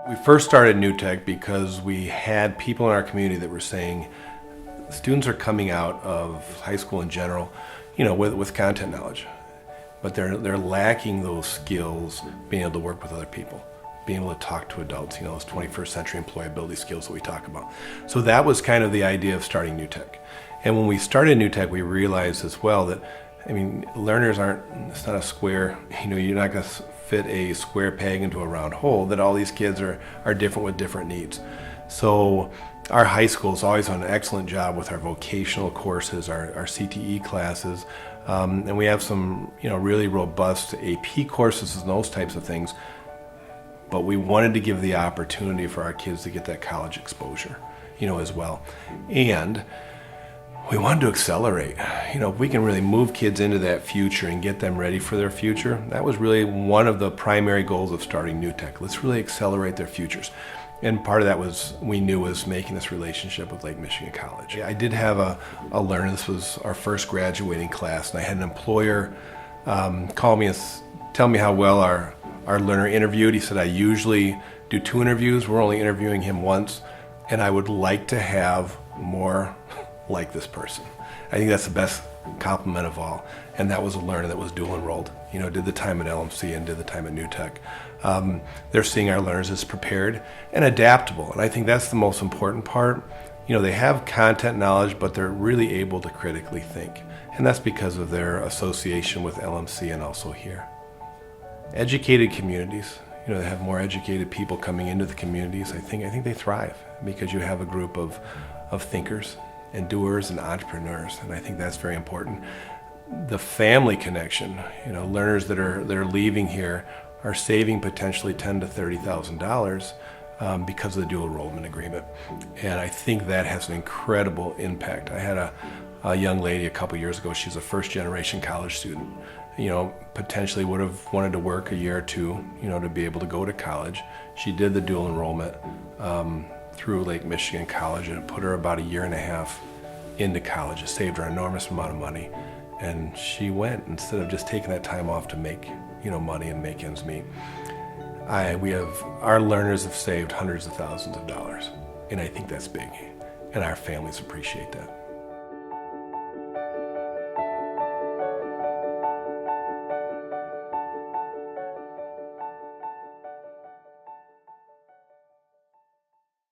We first started New Tech because we had people in our community that were saying students are coming out of high school in general, with content knowledge, but they're lacking those skills, being able to work with other people, being able to talk to adults, those 21st century employability skills that we talk about. So that was kind of the idea of starting New Tech. And when we started New Tech, we realized as well that, learners it's not a square, you're not going to fit a square peg into a round hole, that all these kids are different with different needs. So our high school's always done an excellent job with our vocational courses, our CTE classes, and we have some, really robust AP courses and those types of things. But we wanted to give the opportunity for our kids to get that college exposure, as well. And we wanted to accelerate. If we can really move kids into that future and get them ready for their future, that was really one of the primary goals of starting New Tech. Let's really accelerate their futures. And part of that was making this relationship with Lake Michigan College. I did have a learner, this was our first graduating class, and I had an employer call me and tell me how well our learner interviewed. He said, I usually do 2 interviews, we're only interviewing him once, and I would like to have more like this person. I think that's the best compliment of all. And that was a learner that was dual enrolled, did the time at LMC and did the time at New Tech. They're seeing our learners as prepared and adaptable. And I think that's the most important part. They have content knowledge, but they're really able to critically think. And that's because of their association with LMC and also here. Educated communities, they have more educated people coming into the communities. I think they thrive because you have a group of thinkers and doers and entrepreneurs, and I think that's very important. The family connection, learners that are leaving here are saving potentially $10,000 to $30,000 because of the dual enrollment agreement, and I think that has an incredible impact. I had a young lady a couple years ago. She's a first-generation college student. Potentially would have wanted to work a year or two, to be able to go to college. She did the dual enrollment through Lake Michigan College, and it put her about a year and a half into college. It saved her an enormous amount of money, and she went instead of just taking that time off to make money and make ends meet. Our learners have saved hundreds of thousands of dollars, and I think that's big, and our families appreciate that.